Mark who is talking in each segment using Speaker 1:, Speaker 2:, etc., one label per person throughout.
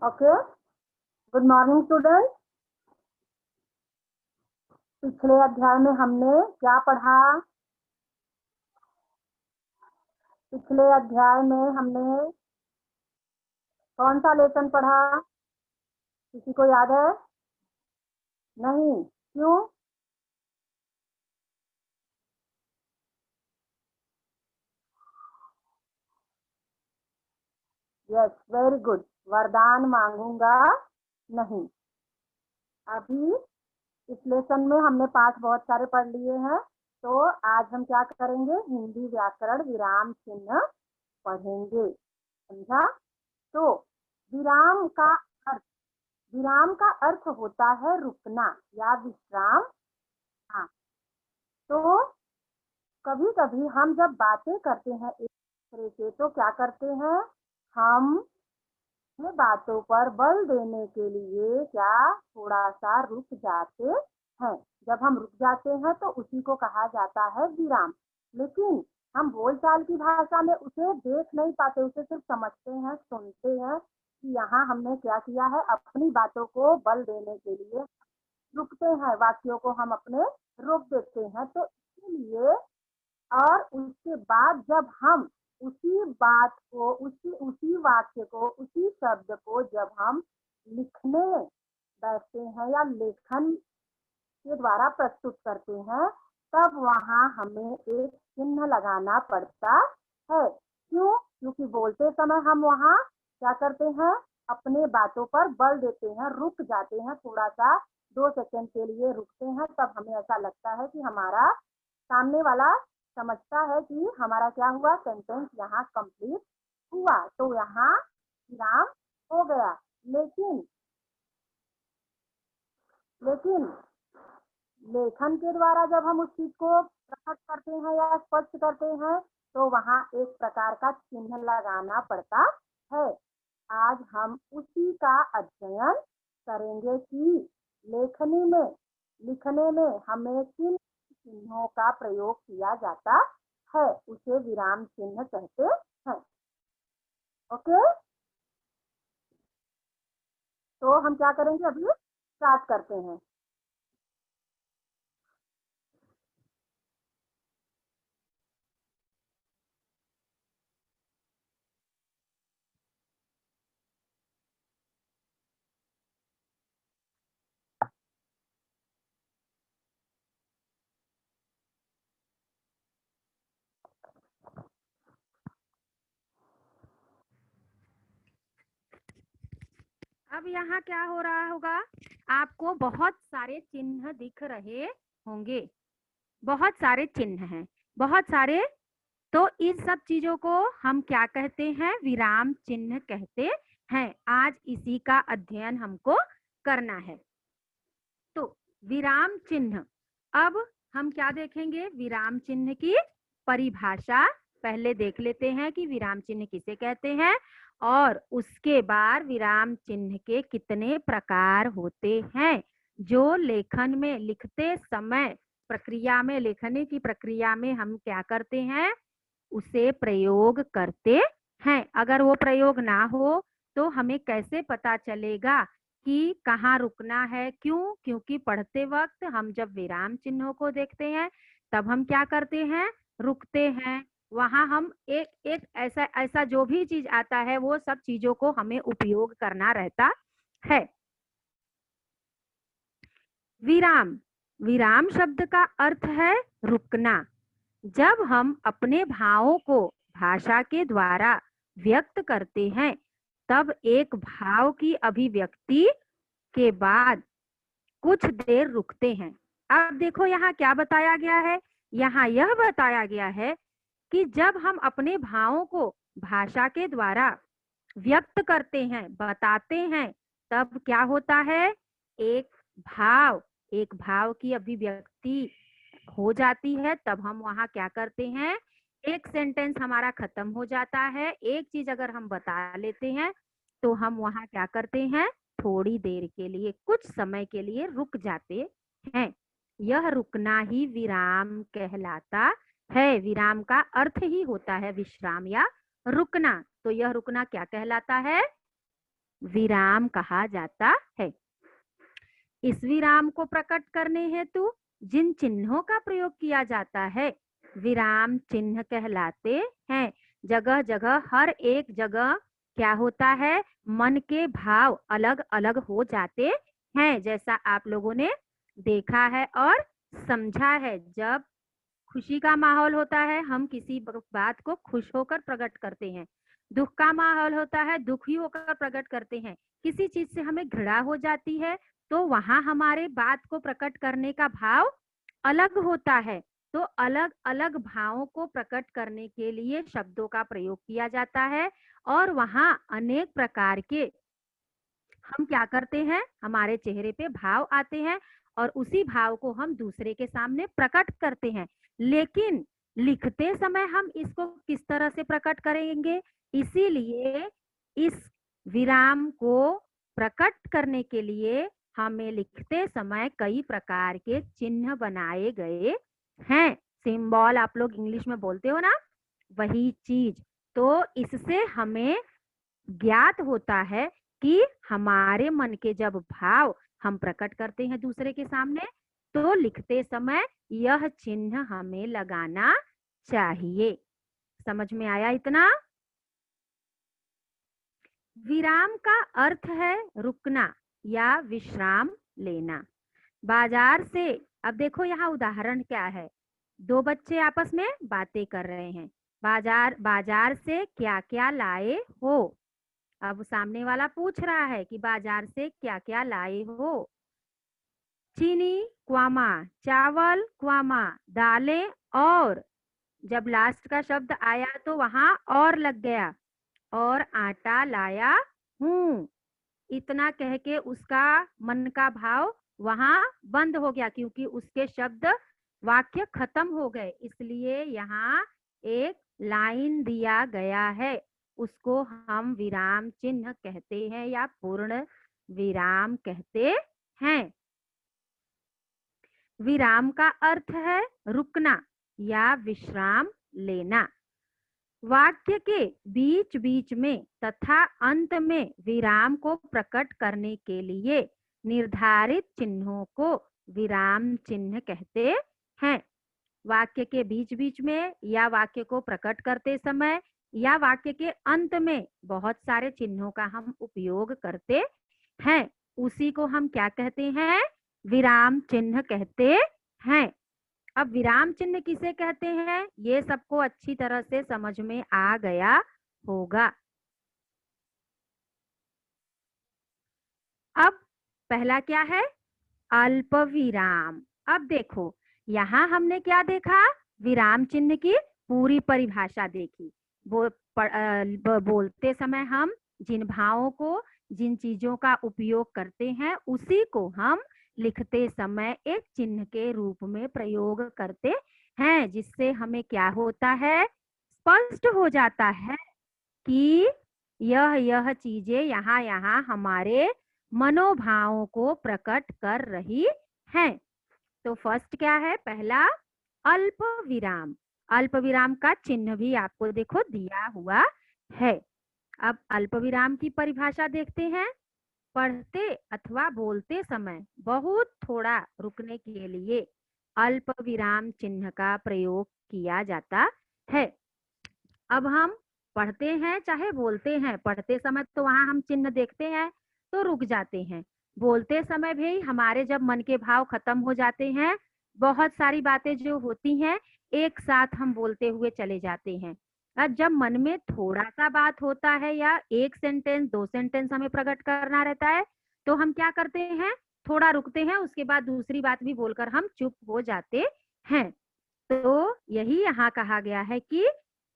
Speaker 1: Okay, good morning student. पिछले अध्याय में हमने क्या पढ़ा? पिछले अध्याय में हमने कौन सा लेसन पढ़ा? किसी को याद है? नहीं, क्यों? Yes, very good. वरदान मांगूंगा नहीं। अभी इस लेसन में हमने पाठ बहुत सारे पढ़ लिए हैं, तो आज हम क्या करेंगे? हिंदी व्याकरण विराम चिन्ह पढ़ेंगे, समझा? तो विराम का अर्थ, विराम का अर्थ होता है रुकना या विश्राम। हाँ, तो कभी कभी हम जब बातें करते हैं एक दूसरे से तो क्या करते हैं? हम ये बातों पर बल देने के लिए क्या थोड़ा सा रुक जाते हैं। जब हम रुक जाते हैं तो उसी को कहा जाता है विराम। लेकिन हम बोलचाल की भाषा में उसे देख नहीं पाते, उसे सिर्फ समझते हैं, सुनते हैं कि यहाँ हमने क्या किया है। अपनी बातों को बल देने के लिए रुकते हैं, वाक्यों को हम अपने रोक देते हैं। तो इसीलिए और उसके बाद जब हम उसी बात को, उसी उसी वाक्य को, उसी शब्द को जब हम लिखने बैठते हैं या लेखन के द्वारा प्रस्तुत करते हैं, तब वहां हमें एक चिन्ह लगाना पड़ता है। क्यों? क्योंकि बोलते समय हम वहां क्या करते हैं? अपने बातों पर बल देते हैं, रुक जाते हैं, थोड़ा सा 2 सेकंड के लिए रुकते हैं। तब हमें ऐसा लगता है कि हमारा सामने वाला समझता है कि हमारा क्या हुआ, सेंटेंस यहाँ कंप्लीट हुआ, तो यहाँ विराम हो गया। लेकिन लेकिन लेखन के द्वारा जब हम उस चीज को प्रकट करते हैं या स्पष्ट करते हैं, तो वहां एक प्रकार का चिन्ह लगाना पड़ता है। आज हम उसी का अध्ययन करेंगे कि लेखनी में, लिखने में हमें किन चिन्हों का प्रयोग किया जाता है। उसे विराम चिन्ह कहते हैं। ओके, तो हम क्या करेंगे? अभी स्टार्ट करते हैं। अब यहाँ क्या हो रहा होगा? आपको बहुत सारे चिन्ह दिख रहे होंगे, बहुत सारे चिन्ह हैं, बहुत सारे। तो इन सब चीजों को हम क्या कहते हैं? विराम चिन्ह कहते हैं। आज इसी का अध्ययन हमको करना है। तो विराम चिन्ह, अब हम क्या देखेंगे? विराम चिन्ह की परिभाषा पहले देख लेते हैं कि विराम चिन्ह किसे कहते हैं, और उसके बाद विराम चिन्ह के कितने प्रकार होते हैं जो लेखन में, लिखते समय प्रक्रिया में, लिखने की प्रक्रिया में हम क्या करते हैं? उसे प्रयोग करते हैं। अगर वो प्रयोग ना हो तो हमें कैसे पता चलेगा कि कहाँ रुकना है? क्यों? क्योंकि पढ़ते वक्त हम जब विराम चिन्हों को देखते हैं तब हम क्या करते हैं? रुकते हैं। वहां हम एक एक ऐसा ऐसा जो भी चीज आता है वो सब चीजों को हमें उपयोग करना रहता है। विराम, विराम शब्द का अर्थ है रुकना। जब हम अपने भावों को भाषा के द्वारा व्यक्त करते हैं तब एक भाव की अभिव्यक्ति के बाद कुछ देर रुकते हैं। अब देखो यहाँ क्या बताया गया है? यहाँ यह बताया गया है कि जब हम अपने भावों को भाषा के द्वारा व्यक्त करते हैं, बताते हैं, तब क्या होता है? एक भाव, एक भाव की अभिव्यक्ति हो जाती है। तब हम वहां क्या करते हैं? एक सेंटेंस हमारा खत्म हो जाता है। एक चीज अगर हम बता लेते हैं तो हम वहां क्या करते हैं? थोड़ी देर के लिए, कुछ समय के लिए रुक जाते हैं। यह रुकना ही विराम कहलाता है। विराम का अर्थ ही होता है विश्राम या रुकना। तो यह रुकना क्या कहलाता है?
Speaker 2: विराम कहा जाता है। इस विराम को प्रकट करने हेतु जिन चिन्हों का प्रयोग किया जाता है विराम चिन्ह कहलाते हैं। जगह जगह हर एक जगह क्या होता है, मन के भाव अलग अलग हो जाते हैं, जैसा आप लोगों ने देखा है और समझा है। जब खुशी का माहौल होता है हम किसी बात को खुश होकर प्रकट करते हैं, दुख का माहौल होता है दुखी होकर प्रकट करते हैं, किसी चीज से हमें घृणा हो जाती है तो वहां हमारे बात को प्रकट करने का भाव अलग होता है। तो अलग अलग भावों को प्रकट करने के लिए शब्दों का प्रयोग किया जाता है और वहां अनेक प्रकार के हम क्या करते हैं, हमारे चेहरे पे भाव आते हैं और उसी भाव को हम दूसरे के सामने प्रकट करते हैं। लेकिन लिखते समय हम इसको किस तरह से प्रकट करेंगे, इसीलिए इस विराम को प्रकट करने के लिए हमें लिखते समय कई प्रकार के चिन्ह बनाए गए हैं। सिंबल आप लोग इंग्लिश में बोलते हो ना, वही चीज। तो इससे हमें ज्ञात होता है कि हमारे मन के जब भाव हम प्रकट करते हैं दूसरे के सामने तो लिखते समय यह चिन्ह हमें लगाना चाहिए। समझ में आया इतना? विराम का अर्थ है रुकना या विश्राम लेना। बाजार से, अब देखो यहाँ उदाहरण क्या है, दो बच्चे आपस में बातें कर रहे हैं, बाजार से क्या क्या लाए हो। अब सामने वाला पूछ रहा है कि बाजार से क्या क्या लाए हो। चीनी क्वामा, चावल क्वामा, दालें और, जब लास्ट का शब्द आया तो वहां और लग गया, और आटा लाया हूँ। इतना कह के उसका मन का भाव वहां बंद हो गया क्योंकि उसके शब्द वाक्य खत्म हो गए, इसलिए यहाँ एक लाइन दिया गया है, उसको हम विराम चिन्ह कहते हैं या पूर्ण विराम कहते हैं। विराम का अर्थ है रुकना या विश्राम लेना। वाक्य के बीच बीच में तथा अंत में विराम को प्रकट करने के लिए निर्धारित चिन्हों को विराम चिन्ह कहते हैं। वाक्य के बीच बीच में या वाक्य को प्रकट करते समय या वाक्य के अंत में बहुत सारे चिन्हों का हम उपयोग करते हैं, उसी को हम क्या कहते हैं, विराम चिन्ह कहते हैं। अब विराम चिन्ह किसे कहते हैं ये सबको अच्छी तरह से समझ में आ गया होगा। अब पहला क्या है, अल्प विराम। अब देखो यहाँ हमने क्या देखा, विराम चिन्ह की पूरी परिभाषा देखी। बोलते समय हम जिन भावों को, जिन चीजों का उपयोग करते हैं उसी को हम लिखते समय एक चिन्ह के रूप में प्रयोग करते हैं, जिससे हमें क्या होता है, स्पष्ट हो जाता है कि यह चीजें यहाँ यहाँ हमारे मनोभावों को प्रकट कर रही हैं। तो फर्स्ट क्या है, पहला अल्प विराम। अल्प विराम का चिन्ह भी आपको देखो दिया हुआ है। अब अल्प विराम की परिभाषा देखते हैं। पढ़ते अथवा बोलते समय बहुत थोड़ा रुकने के लिए अल्प विराम चिन्ह का प्रयोग किया जाता है। अब हम पढ़ते हैं चाहे बोलते हैं, पढ़ते समय तो वहां हम चिन्ह देखते हैं तो रुक जाते हैं, बोलते समय भी हमारे जब मन के भाव खत्म हो जाते हैं, बहुत सारी बातें जो होती हैं एक साथ हम बोलते हुए चले जाते हैं। और जब मन में थोड़ा सा बात होता है या एक सेंटेंस दो सेंटेंस हमें प्रकट करना रहता है तो हम क्या करते हैं, थोड़ा रुकते हैं, उसके बाद दूसरी बात भी बोलकर हम चुप हो जाते हैं। तो यही यहाँ कहा गया है कि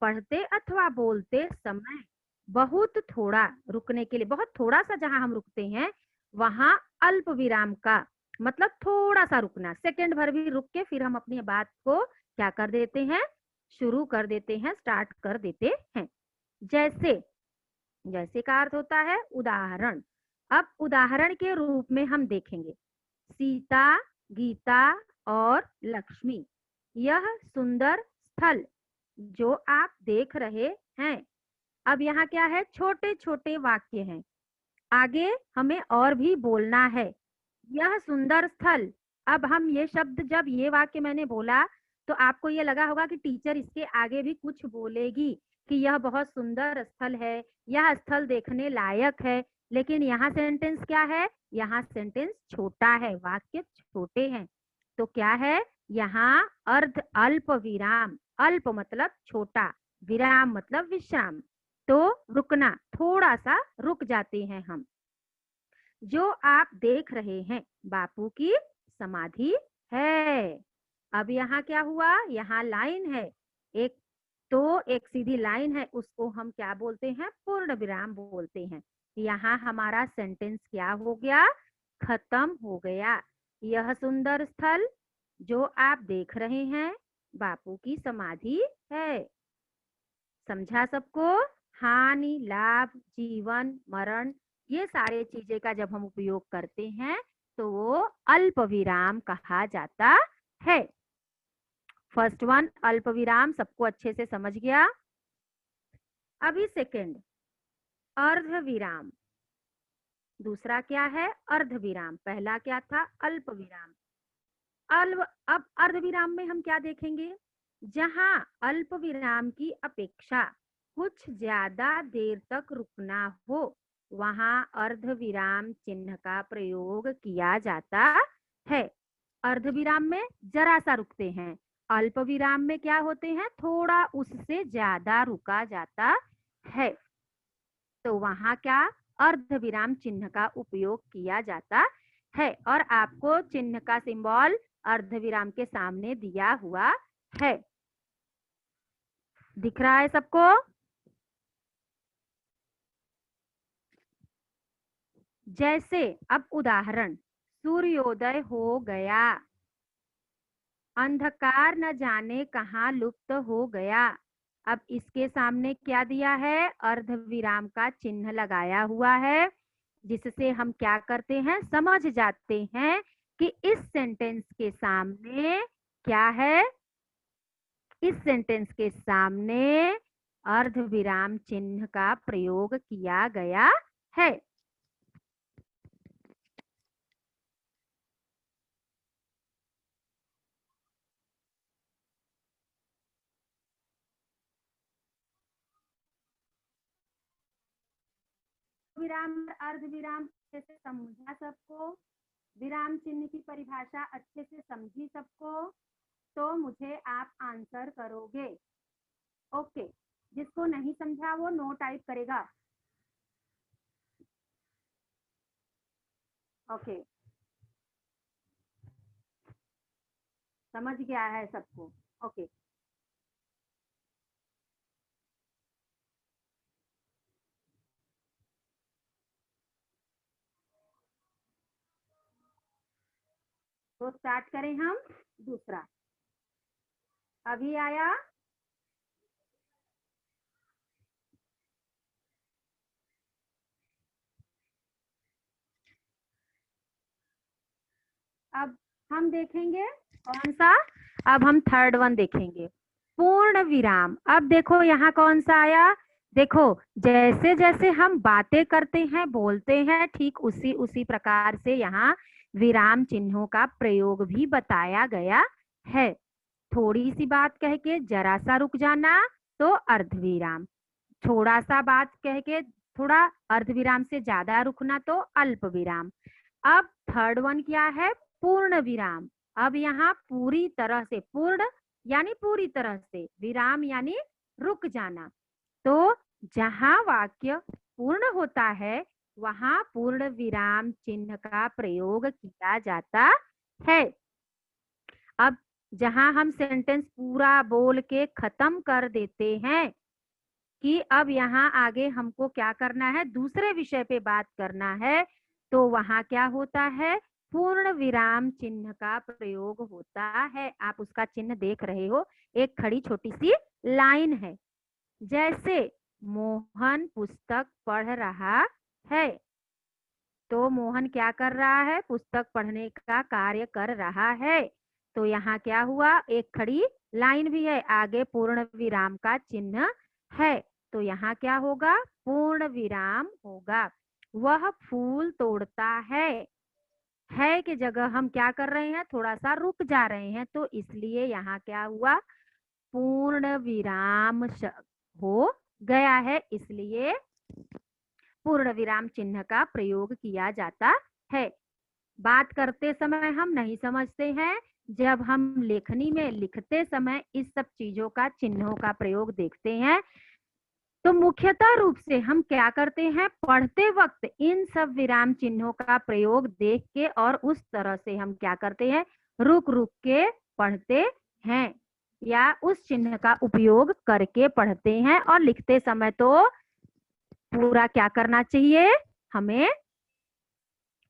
Speaker 2: पढ़ते अथवा बोलते समय बहुत थोड़ा रुकने के लिए, बहुत थोड़ा सा जहां हम रुकते हैं वहां अल्प विराम का मतलब थोड़ा सा रुकना, सेकंड भर भी रुक के फिर हम अपनी बात को क्या कर देते हैं, शुरू कर देते हैं, स्टार्ट कर देते हैं। जैसे, जैसे का अर्थ होता है उदाहरण। अब उदाहरण के रूप में हम देखेंगे सीता, गीता और लक्ष्मी, यह सुंदर स्थल जो आप देख रहे हैं। अब यहाँ क्या है, छोटे छोटे वाक्य हैं। आगे हमें और भी बोलना है। यह सुंदर स्थल, अब हम ये शब्द, जब ये वाक्य मैंने बोला तो आपको ये लगा होगा कि टीचर इसके आगे भी कुछ बोलेगी कि यह बहुत सुंदर स्थल है, यह स्थल देखने लायक है। लेकिन यहाँ सेंटेंस क्या है? यहाँ सेंटेंस छोटा है, वाक्य छोटे हैं। तो क्या है यहाँ? अर्ध अल्प विराम। अल्प मतलब छोटा, विराम मतलब विश्राम। तो रुकना, थोड़ा सा रुक जाते हैं हम। जो आप देख रहे हैं बापू की समाधि है। अब यहाँ क्या हुआ? यहाँ लाइन है एक, तो एक सीधी लाइन है, उसको हम क्या बोलते हैं? पूर्ण विराम बोलते हैं। यहाँ हमारा सेंटेंस क्या हो गया? खत्म हो गया। यह सुंदर स्थल जो आप देख रहे हैं बापू की समाधि है। समझा सबको? हानि, लाभ, जीवन, मरण, ये सारे चीजें का जब हम उपयोग करते हैं तो वो अल्प विराम कहा जाता है। फर्स्ट वन अल्प विराम सबको अच्छे से समझ गया। अभी सेकंड अर्ध विराम। दूसरा क्या है? अर्ध विराम। पहला क्या था? अल्प विराम। अब अर्ध विराम में हम क्या देखेंगे? जहां अल्प विराम की अपेक्षा कुछ ज्यादा देर तक रुकना हो, वहां अर्ध विराम चिन्ह का प्रयोग किया जाता है। अर्ध विराम में जरा सा रुकते हैं, अल्प विराम में क्या होते हैं? थोड़ा उससे ज्यादा रुका जाता है। तो वहां क्या? अर्ध विराम चिन्ह का उपयोग किया जाता है। और आपको चिन्ह का सिंबल अर्ध विराम के सामने दिया हुआ है, दिख रहा है सबको? जैसे अब उदाहरण, सूर्योदय हो गया, अंधकार न जाने कहाँ लुप्त हो गया। अब इसके सामने क्या दिया है? अर्ध विराम का चिन्ह लगाया हुआ है, जिससे हम क्या करते हैं? समझ जाते हैं कि इस सेंटेंस के सामने क्या है? इस सेंटेंस के सामने अर्ध विराम चिन्ह का प्रयोग किया गया है। विराम अर्ध विराम अच्छे से समझा सबको? विराम चिन्ह की परिभाषा अच्छे से समझी सबको? तो मुझे आप आंसर करोगे। ओके, जिसको नहीं समझा वो नो टाइप करेगा। ओके, समझ गया है सबको? ओके, तो स्टार्ट करें हम दूसरा। अभी आया? अब हम देखेंगे कौन सा? अब हम थर्ड वन देखेंगे, पूर्ण विराम। अब देखो यहाँ कौन सा आया? देखो, जैसे जैसे हम बातें करते हैं, बोलते हैं, ठीक उसी उसी प्रकार से यहाँ विराम चिन्हों का प्रयोग भी बताया गया है। थोड़ी सी बात कह के जरा सा रुक जाना तो अर्ध विराम, थोड़ा सा बात कह के थोड़ा अर्ध विराम से ज्यादा रुकना तो अल्प विराम। अब थर्ड वन क्या है? पूर्ण विराम। अब यहाँ पूरी तरह से, पूर्ण यानी पूरी तरह से, विराम यानी रुक जाना। तो जहां वाक्य पूर्ण होता है वहां पूर्ण विराम चिन्ह का प्रयोग किया जाता है। अब जहां हम सेंटेंस पूरा बोल के खत्म कर देते हैं कि अब यहाँ आगे हमको क्या करना है, दूसरे विषय पे बात करना है, तो वहां क्या होता है? पूर्ण विराम चिन्ह का प्रयोग होता है। आप उसका चिन्ह देख रहे हो, एक खड़ी छोटी सी लाइन है। जैसे मोहन पुस्तक पढ़ रहा है, तो मोहन क्या कर रहा है? पुस्तक पढ़ने का कार्य कर रहा है। तो यहाँ क्या हुआ? एक खड़ी लाइन भी है, आगे पूर्ण विराम का चिन्ह है। तो यहाँ क्या होगा? पूर्ण विराम होगा। वह फूल तोड़ता है की जगह हम क्या कर रहे हैं, थोड़ा सा रुक जा रहे हैं, तो इसलिए यहाँ क्या हुआ, पूर्ण विराम हो गया है, इसलिए पूर्ण विराम चिन्ह का प्रयोग किया जाता है। बात करते समय हम नहीं समझते हैं, जब हम लेखनी में लिखते समय इस सब चीजों का, चिन्हों का प्रयोग देखते हैं, तो मुख्यतः रूप से हम क्या करते हैं, पढ़ते वक्त इन सब विराम चिन्हों का प्रयोग देख के और उस तरह से हम क्या करते हैं, रुक रुक के पढ़ते हैं या उस चिन्ह का उपयोग करके पढ़ते हैं। और लिखते समय तो पूरा क्या करना चाहिए, हमें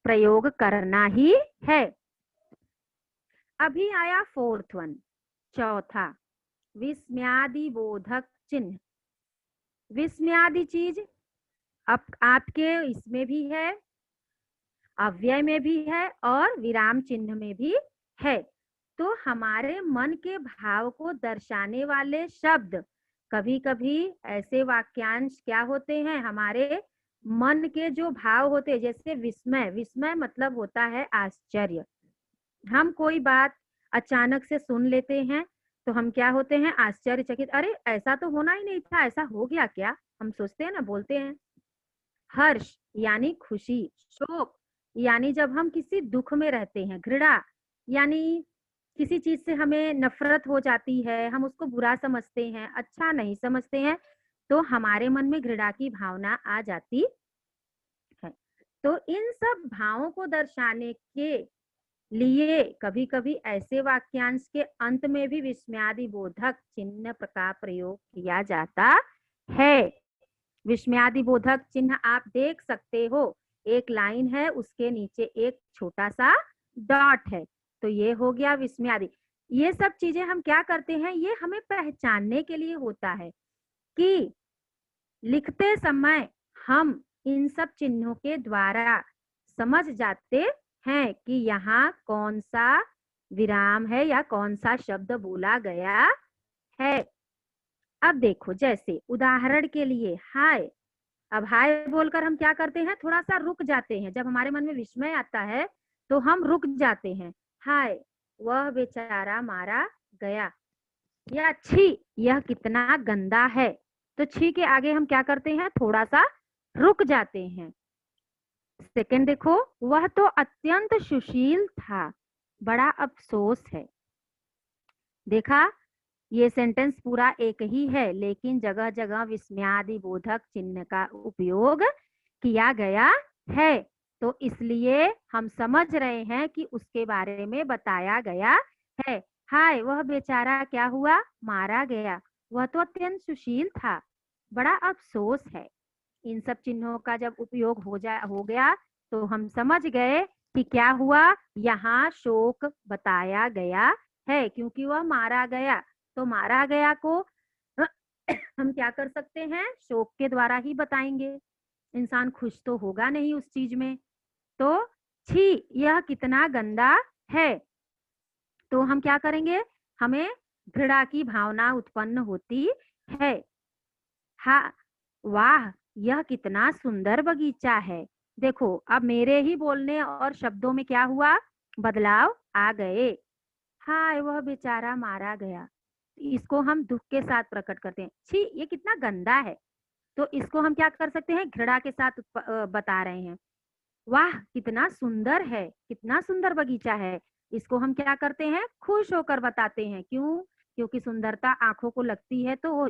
Speaker 2: प्रयोग करना ही है। अभी आया 4th वन, चौथा, विस्मयादि बोधक चिन्ह। विस्मयादि चीज अब आपके इसमें भी है, अव्यय में भी है और विराम चिन्ह में भी है। तो हमारे मन के भाव को दर्शाने वाले शब्द, कभी कभी ऐसे वाक्यांश क्या होते हैं, हमारे मन के जो भाव होते हैं, जैसे विस्मय, विस्मय मतलब होता है आश्चर्य। हम कोई बात अचानक से सुन लेते हैं तो हम क्या होते हैं, आश्चर्यचकित, अरे ऐसा तो होना ही नहीं था, ऐसा हो गया क्या, हम सोचते हैं ना, बोलते हैं। हर्ष यानी खुशी, शोक यानी जब हम किसी दुख में रहते हैं, घृणा यानी किसी चीज से हमें नफरत हो जाती है, हम उसको बुरा समझते हैं, अच्छा नहीं समझते हैं, तो हमारे मन में घृणा की भावना आ जाती है। तो इन सब भावों को दर्शाने के लिए कभी कभी ऐसे वाक्यांश के अंत में भी विस्मयादि बोधक चिन्ह का प्रयोग किया जाता है। विस्मयादि बोधक चिन्ह आप देख सकते हो, एक लाइन है, उसके नीचे एक छोटा सा डॉट है, तो ये हो गया विस्मयादि। ये सब चीजें हम क्या करते हैं, ये हमें पहचानने के लिए होता है कि लिखते समय हम इन सब चिन्हों के द्वारा समझ जाते हैं कि यहाँ कौन सा विराम है या कौन सा शब्द बोला गया है। अब देखो, जैसे उदाहरण के लिए हाय, अब हाय बोलकर हम क्या करते हैं, थोड़ा सा रुक जाते हैं, जब हमारे मन में विस्मय आता है तो हम रुक जाते हैं। हाय वह बेचारा मारा गया, या छी यह कितना गंदा है, तो छी के आगे हम क्या करते हैं, थोड़ा सा रुक जाते हैं। सेकंड देखो, वह तो अत्यंत सुशील था, बड़ा अफसोस है। देखा, ये सेंटेंस पूरा एक ही है, लेकिन जगह जगह विस्मयादि बोधक चिन्ह का उपयोग किया गया है, तो इसलिए हम समझ रहे हैं कि उसके बारे में बताया गया है। हाय वह बेचारा क्या हुआ, मारा गया, वह तो अत्यंत सुशील था, बड़ा अफसोस है। इन सब चिन्हों का जब उपयोग हो गया तो हम समझ गए कि क्या हुआ, यहाँ शोक बताया गया है, क्योंकि वह मारा गया, तो मारा गया को हम क्या कर सकते हैं, शोक के द्वारा ही बताएंगे, इंसान खुश तो होगा नहीं उस चीज में। तो छी यह कितना गंदा है, तो हम क्या करेंगे, हमें घृणा की भावना उत्पन्न होती है। हाँ वाह यह कितना सुंदर बगीचा है, देखो अब मेरे ही बोलने और शब्दों में क्या हुआ, बदलाव आ गए। हाय वह बेचारा मारा गया, इसको हम दुख के साथ प्रकट करते हैं, छी ये कितना गंदा है, तो इसको हम क्या कर सकते हैं, घृणा के साथ बता रहे हैं। वाह कितना सुंदर है, कितना सुंदर बगीचा है, इसको हम क्या करते हैं, खुश होकर बताते हैं। क्यों, क्योंकि सुंदरता आंखों को लगती है तो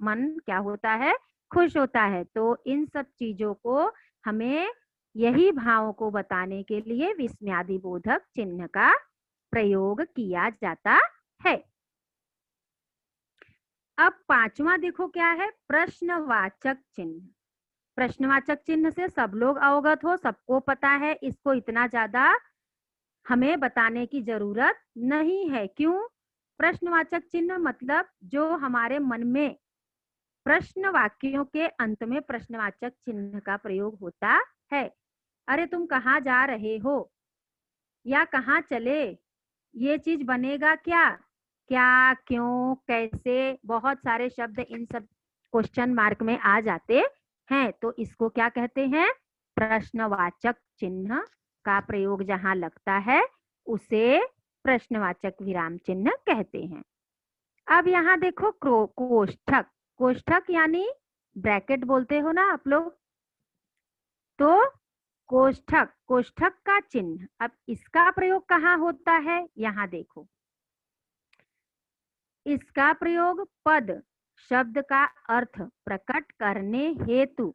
Speaker 2: मन क्या होता है, खुश होता है। तो इन सब चीजों को हमें यही भावों को बताने के लिए विस्मयादि बोधक चिन्ह का प्रयोग किया जाता है। अब पांचवा देखो क्या है, प्रश्नवाचक चिन्ह। प्रश्नवाचक चिन्ह से सब लोग अवगत हो, सबको पता है, इसको इतना ज्यादा हमें बताने की जरूरत नहीं है। क्यों, प्रश्नवाचक चिन्ह मतलब जो हमारे मन में प्रश्न वाक्यों के अंत में प्रश्नवाचक चिन्ह का प्रयोग होता है। अरे तुम कहाँ जा रहे हो, या कहाँ चले, ये चीज बनेगा क्या, क्या, क्यों, कैसे, बहुत सारे शब्द इन सब क्वेश्चन मार्क में आ जाते हैं, तो इसको क्या कहते हैं, प्रश्नवाचक चिन्ह का प्रयोग जहां लगता है उसे प्रश्नवाचक विराम चिन्ह कहते हैं। अब यहाँ देखो कोष्ठक, कोष्ठक यानी ब्रैकेट बोलते हो ना आप लोग, तो कोष्ठक, कोष्ठक का चिन्ह, अब इसका प्रयोग कहाँ होता है, यहाँ देखो। इसका प्रयोग पद शब्द का अर्थ प्रकट करने हेतु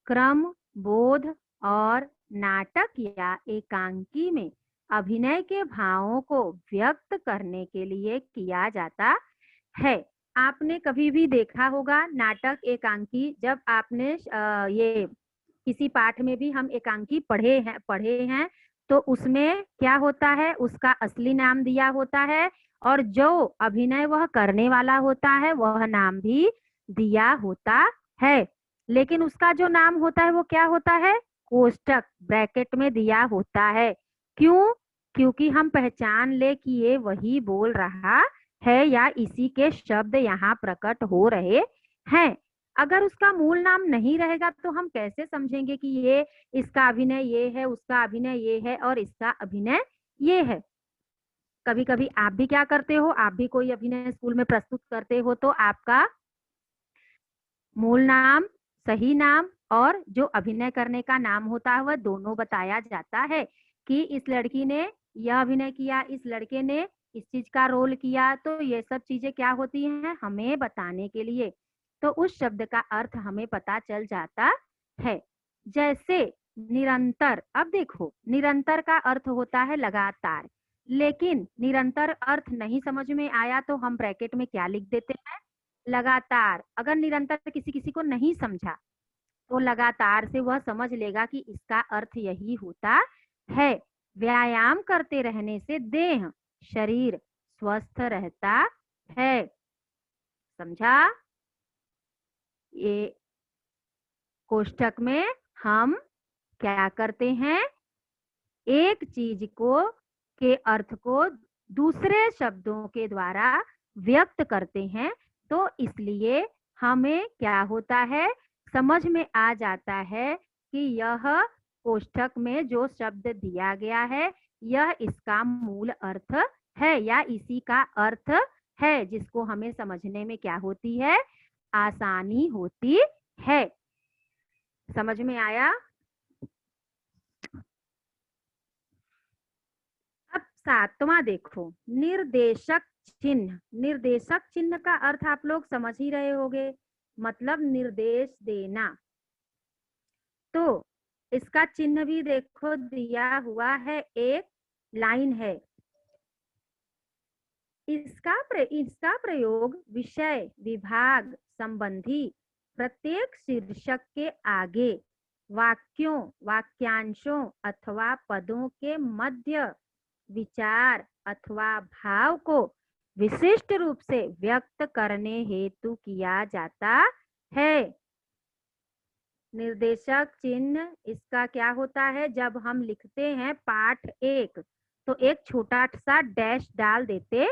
Speaker 2: क्रम, बोध और नाटक या एकांकी में अभिनय के भावों को व्यक्त करने के लिए किया जाता है। आपने कभी भी देखा होगा नाटक एकांकी, जब आपने ये किसी पाठ में भी हम एकांकी पढ़े हैं तो उसमें क्या होता है, उसका असली नाम दिया होता है और जो अभिनय वह करने वाला होता है वह नाम भी दिया होता है, लेकिन उसका जो नाम होता है वो क्या होता है, कोष्ठक ब्रैकेट में दिया होता है। क्यों? क्योंकि हम पहचान ले कि ये वही बोल रहा है या इसी के शब्द यहाँ प्रकट हो रहे हैं। अगर उसका मूल नाम नहीं रहेगा तो हम कैसे समझेंगे कि ये इसका अभिनय ये है, उसका अभिनय ये है और इसका अभिनय ये है। कभी कभी आप भी क्या करते हो, आप भी कोई अभिनय स्कूल में प्रस्तुत करते हो तो आपका मूल नाम, सही नाम और जो अभिनय करने का नाम होता है वह दोनों बताया जाता है कि इस लड़की ने यह अभिनय किया, इस लड़के ने इस चीज का रोल किया। तो ये सब चीजें क्या होती हैं, हमें बताने के लिए, तो उस शब्द का अर्थ हमें पता चल जाता है। जैसे निरंतर, अब देखो निरंतर का अर्थ होता है लगातार, लेकिन निरंतर अर्थ नहीं समझ में आया तो हम ब्रैकेट में क्या लिख देते हैं, लगातार। अगर निरंतर किसी किसी को नहीं समझा तो लगातार से वह समझ लेगा कि इसका अर्थ यही होता है। व्यायाम करते रहने से देह शरीर स्वस्थ रहता है, समझा। ये कोष्ठक में हम क्या करते हैं, एक चीज को के अर्थ को दूसरे शब्दों के द्वारा व्यक्त करते हैं, तो इसलिए हमें क्या होता है, समझ में आ जाता है कि यह कोष्ठक में जो शब्द दिया गया है यह इसका मूल अर्थ है या इसी का अर्थ है, जिसको हमें समझने में क्या होती है, आसानी होती है। समझ में आया? अब सातवां देखो, निर्देशक चिन्ह। निर्देशक चिन्ह का अर्थ आप लोग समझ ही रहे होंगे, मतलब निर्देश देना। तो इसका चिन्ह भी देखो दिया हुआ है, एक लाइन है। इसका प्रयोग विषय विभाग संबंधी प्रत्येक शीर्षक के आगे वाक्यों, वाक्यांशों अथवा पदों के मध्य विचार अथवा भाव को विशिष्ट रूप से व्यक्त करने हेतु किया जाता है। निर्देशक चिन्ह इसका क्या होता है, जब हम लिखते हैं पाठ 1 तो एक छोटा सा डैश डाल देते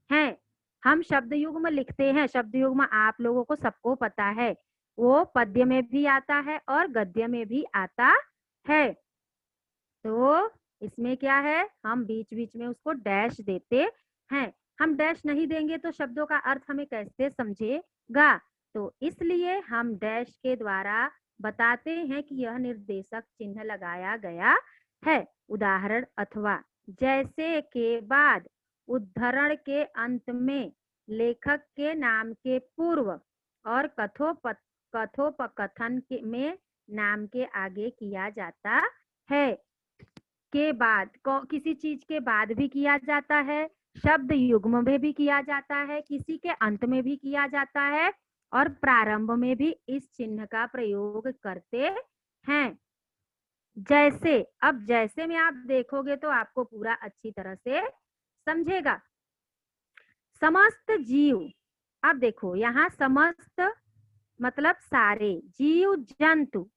Speaker 2: हैं। हम शब्द युग्म लिखते हैं, शब्द युग्म आप लोगों को सबको पता है, वो पद्य में भी आता है और गद्य में भी आता है। तो इसमें क्या है, हम बीच बीच में उसको डैश देते हैं। हम डैश नहीं देंगे तो शब्दों का अर्थ हमें कैसे समझेगा, तो इसलिए हम डैश के द्वारा बताते हैं कि यह निर्देशक चिन्ह लगाया गया है। उदाहरण अथवा, जैसे के बाद उद्धरण के अंत में लेखक के नाम के पूर्व और कथोपकथन में नाम के आगे किया जाता है। के बाद किसी चीज के बाद भी किया जाता है, शब्द युग्म में भी किया जाता है, किसी के अंत में भी किया जाता है और प्रारंभ में भी इस चिन्ह का प्रयोग करते हैं। जैसे, अब जैसे में आप देखोगे तो आपको पूरा अच्छी तरह से समझेगा। समस्त जीव, अब देखो यहाँ समस्त मतलब सारे, जीव जंतु,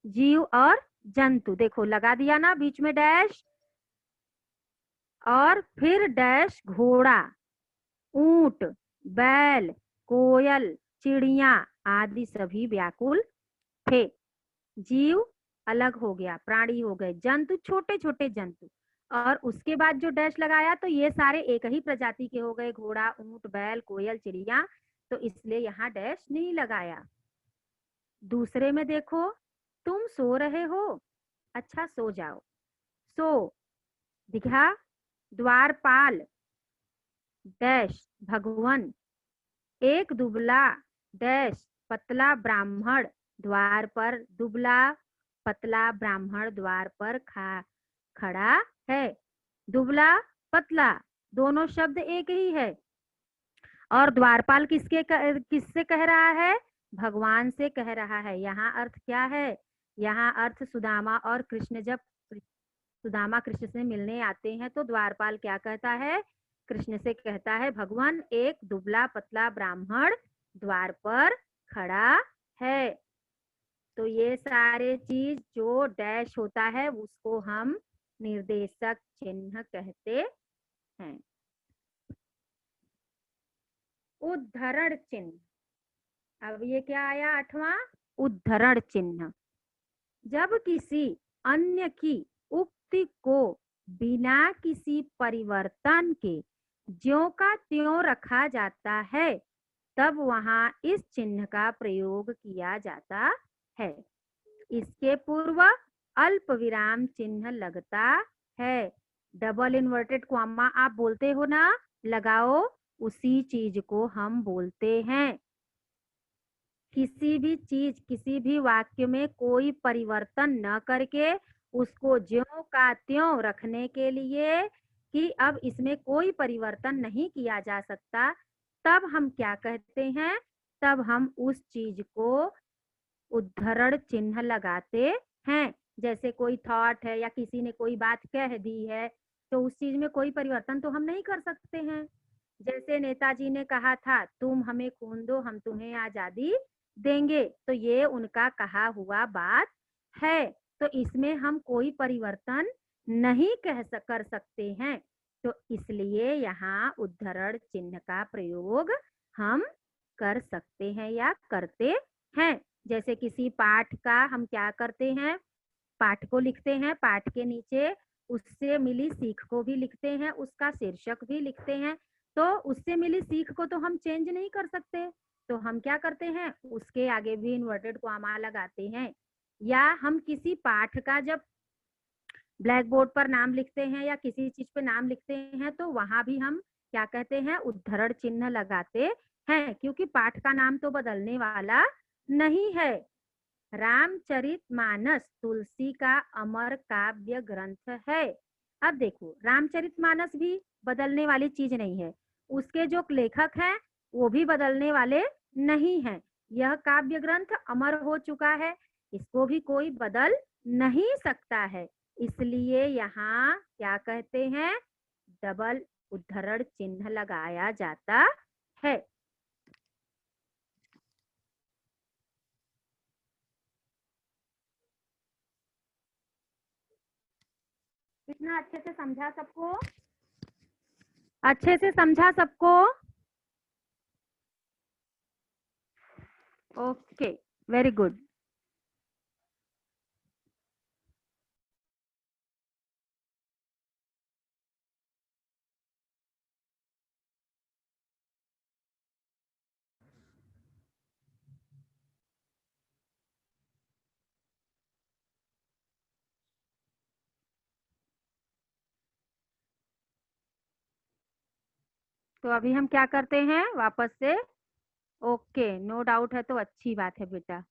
Speaker 2: जीव और जंतु, देखो लगा दिया ना बीच में डैश और फिर डैश, घोड़ा, ऊंट, बैल, कोयल, चिड़िया आदि सभी व्याकुल थे। जीव अलग हो गया, प्राणी हो गए, जंतु छोटे छोटे जंतु। और उसके बाद जो डैश लगाया तो ये सारे एक ही प्रजाति के हो गए, घोड़ा, ऊंट, बैल, कोयल, चिड़िया, तो इसलिए यहाँ डैश नहीं लगाया। दूसरे में देखो, तुम सो रहे हो, अच्छा सो जाओ, सो दिखा, द्वारपाल डैश भगवन, एक दुबला डैश पतला ब्राह्मण द्वार पर, दुबला पतला ब्राह्मण द्वार पर खड़ा है। दुबला पतला दोनों शब्द एक ही है। और द्वारपाल किससे कह रहा है? भगवान से कह रहा है। यहाँ अर्थ क्या है? यहाँ अर्थ सुदामा और कृष्ण, जब सुदामा कृष्ण से मिलने आते हैं तो द्वारपाल क्या कहता है? कृष्ण से कहता है, भगवान एक दुबला पतला ब्राह्मण द्वार पर खड़ा है। तो ये सारे चीज जो डैश होता है उसको हम निर्देशक चिन्ह कहते हैं। उद्धरण चिन्ह, अब ये क्या आया? 8वां, उद्धरण चिन्ह। जब किसी अन्य की उक्ति को बिना किसी परिवर्तन के ज्यों का त्यों रखा जाता है तब वहां इस चिन्ह का प्रयोग किया जाता है। इसके पूर्व अल्प विराम चिन्ह लगता है। डबल इन्वर्टेड कॉमा आप बोलते हो ना, लगाओ, उसी चीज को हम बोलते हैं। किसी भी चीज, किसी भी वाक्य में कोई परिवर्तन न करके उसको ज्यों का त्यों रखने के लिए कि अब इसमें कोई परिवर्तन नहीं किया जा सकता, तब हम क्या कहते हैं? तब हम उस चीज को उद्धरण चिन्ह लगाते हैं। जैसे कोई थॉट है या किसी ने कोई बात कह दी है तो उस चीज में कोई परिवर्तन तो हम नहीं कर सकते हैं। जैसे नेताजी ने कहा था, तुम हमें खून दो हम तुम्हें आजादी देंगे, तो ये उनका कहा हुआ बात है, तो इसमें हम कोई परिवर्तन नहीं कर सकते हैं। तो इसलिए यहाँ उद्धरण चिन्ह का प्रयोग हम कर सकते हैं या करते हैं। जैसे किसी पाठ का हम क्या करते हैं? पाठ को लिखते हैं, पाठ के नीचे उससे मिली सीख को भी लिखते हैं, उसका शीर्षक भी लिखते हैं। तो उससे मिली सीख को तो हम चेंज नहीं कर सकते, तो हम क्या करते हैं? उसके आगे भी इन्वर्टेड कॉमा लगाते हैं। या हम किसी पाठ का जब ब्लैक बोर्ड पर नाम लिखते हैं या किसी चीज पे नाम लिखते हैं तो वहां भी हम क्या कहते हैं? उद्धरण चिन्ह लगाते हैं, क्योंकि पाठ का नाम तो बदलने वाला नहीं है। रामचरितमानस तुलसी का अमर काव्य ग्रंथ है। अब देखो, रामचरितमानस भी बदलने वाली चीज नहीं है, उसके जो लेखक हैं वो भी बदलने वाले नहीं हैं। यह काव्य ग्रंथ अमर हो चुका है, इसको भी कोई बदल नहीं सकता है। इसलिए यहाँ क्या कहते हैं? डबल उद्धरण चिन्ह लगाया जाता है। कितना अच्छे से समझा सबको? अच्छे से समझा सबको? Okay, very good. तो अभी हम क्या करते हैं? वापस से, ओके, नो डाउट है तो अच्छी बात है बेटा।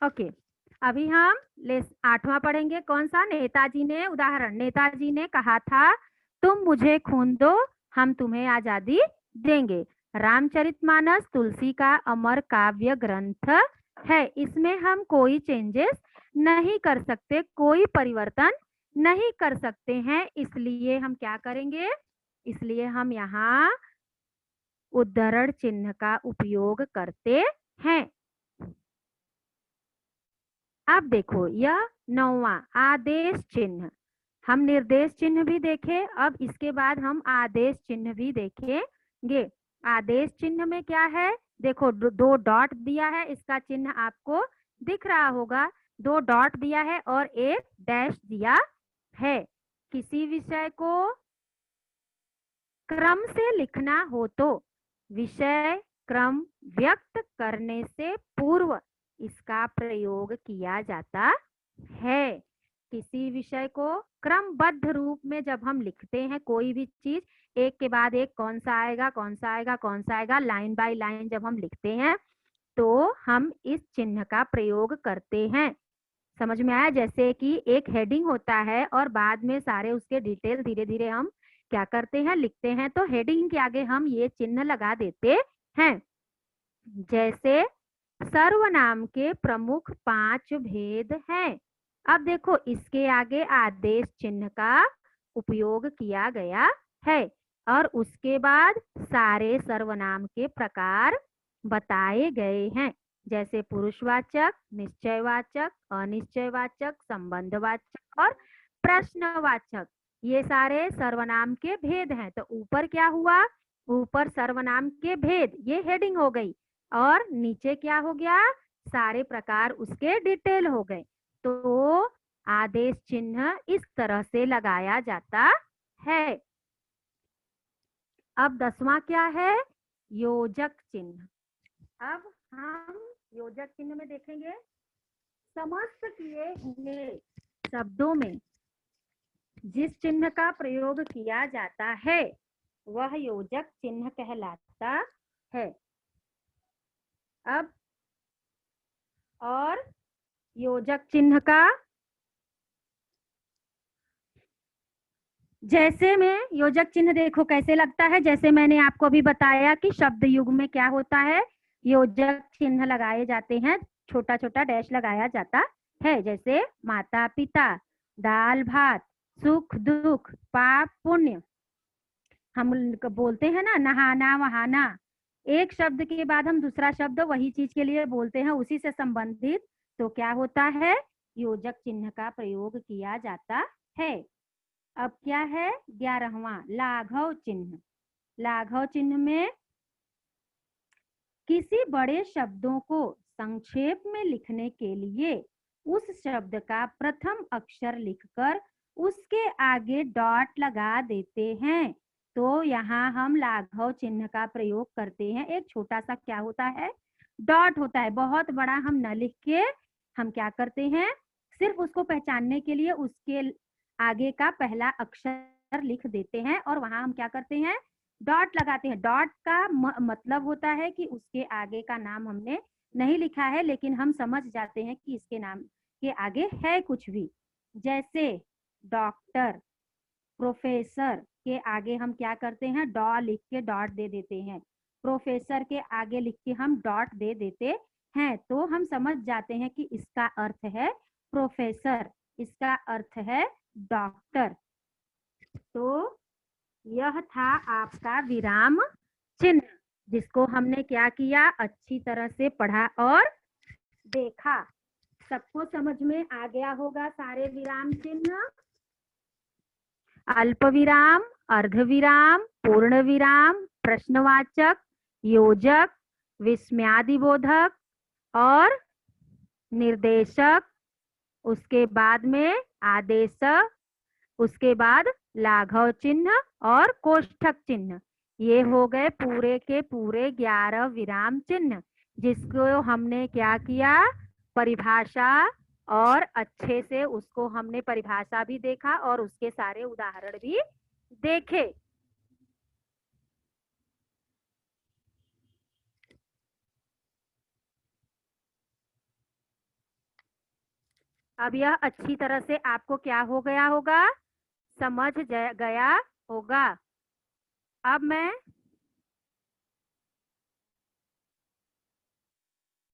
Speaker 2: ओके, अभी हम आठवां पढ़ेंगे। कौन सा? नेताजी ने, उदाहरण, नेताजी ने कहा था तुम मुझे खून दो, हम तुम्हें आजादी देंगे। रामचरितमानस तुलसी का अमर काव्य ग्रंथ है, इसमें हम कोई चेंजेस नहीं कर सकते, कोई परिवर्तन नहीं कर सकते हैं, इसलिए हम क्या करेंगे? इसलिए हम यहाँ उद्धरण चिन्ह का उपयोग करते हैं। अब देखो, यह 9वां आदेश चिन्ह। हम निर्देश चिन्ह भी देखे, अब इसके बाद हम आदेश चिन्ह भी देखेंगे। आदेश चिन्ह में क्या है? देखो, दो डॉट दिया है, इसका चिन्ह आपको दिख रहा होगा। 2 डॉट दिया है और एक डैश दिया है। किसी विषय को क्रम से लिखना हो तो विषय क्रम व्यक्त करने से पूर्व इसका प्रयोग किया जाता है। किसी विषय को क्रमबद्ध रूप में जब हम लिखते हैं, कोई भी चीज एक के बाद एक, कौन सा आएगा, कौन सा आएगा, कौन सा आएगा, लाइन बाय लाइन जब हम लिखते हैं तो हम इस चिन्ह का प्रयोग करते हैं। समझ में आया? जैसे कि एक हेडिंग होता है और बाद में सारे उसके डिटेल धीरे धीरे हम क्या करते हैं? लिखते हैं, तो हेडिंग के आगे हम ये चिन्ह लगा देते हैं। जैसे सर्वनाम के प्रमुख 5 भेद हैं। अब देखो, इसके आगे आदेश चिन्ह का उपयोग किया गया है और उसके बाद सारे सर्वनाम के प्रकार बताए गए हैं। जैसे पुरुषवाचक, निश्चयवाचक, अनिश्चयवाचक, संबंधवाचक और प्रश्नवाचक, ये सारे सर्वनाम के भेद हैं। तो ऊपर क्या हुआ? ऊपर सर्वनाम के भेद, ये हेडिंग हो गई, और नीचे क्या हो गया? सारे प्रकार उसके डिटेल हो गए। तो आदेश चिन्ह इस तरह से लगाया जाता है। अब 10वां क्या है? योजक चिन्ह। अब हम योजक चिन्ह में देखेंगे, समस्त किए हुए शब्दों में जिस चिन्ह का प्रयोग किया जाता है वह योजक चिन्ह कहलाता है। अब और योजक चिन्ह का, जैसे में योजक चिन्ह देखो कैसे लगता है। जैसे मैंने आपको अभी बताया कि शब्द युग में क्या होता है, योजक चिन्ह लगाए जाते हैं, छोटा छोटा डैश लगाया जाता है। जैसे माता पिता, दाल भात, सुख दुख, पाप पुण्य। हम बोलते हैं ना, नहाना वहाना, एक शब्द के बाद हम दूसरा शब्द वही चीज के लिए बोलते हैं, उसी से संबंधित, तो क्या होता है? योजक चिन्ह का प्रयोग किया जाता है। अब क्या है? 11वां लाघव चिन्ह। लाघव चिन्ह में किसी बड़े शब्दों को संक्षेप में लिखने के लिए उस शब्द का प्रथम अक्षर लिखकर उसके आगे डॉट लगा देते हैं। तो यहाँ हम लाघव चिन्ह का प्रयोग करते हैं। एक छोटा सा क्या होता है? डॉट होता है। बहुत बड़ा हम न लिख के हम क्या करते हैं? सिर्फ उसको पहचानने के लिए उसके आगे का पहला अक्षर लिख देते हैं और वहां हम क्या करते हैं? डॉट लगाते हैं। डॉट का मतलब होता है कि उसके आगे का नाम हमने नहीं लिखा है, लेकिन हम समझ जाते हैं कि इसके नाम के आगे है कुछ भी। जैसे डॉक्टर, प्रोफेसर के आगे हम क्या करते हैं? डॉ लिख के डॉट दे देते हैं। प्रोफेसर के आगे लिख के हम डॉट दे देते हैं, तो हम समझ जाते हैं कि इसका अर्थ है प्रोफेसर, इसका अर्थ है डॉक्टर। तो यह था आपका विराम चिन्ह, जिसको हमने क्या किया? अच्छी तरह से पढ़ा और देखा। सबको समझ में आ गया होगा सारे विराम चिन्ह। अल्प विराम, अर्ध विराम, पूर्ण विराम, प्रश्नवाचक, योजक, विस्मयादिबोधक और निर्देशक, उसके बाद में आदेशक, उसके बाद लाघव चिन्ह और कोष्ठक चिन्ह। ये हो गए पूरे के पूरे 11 विराम चिन्ह, जिसको हमने क्या किया? परिभाषा, और अच्छे से उसको हमने परिभाषा भी देखा और उसके सारे उदाहरण भी देखे। अब यह अच्छी तरह से आपको क्या हो गया होगा, समझ गया होगा। अब मैं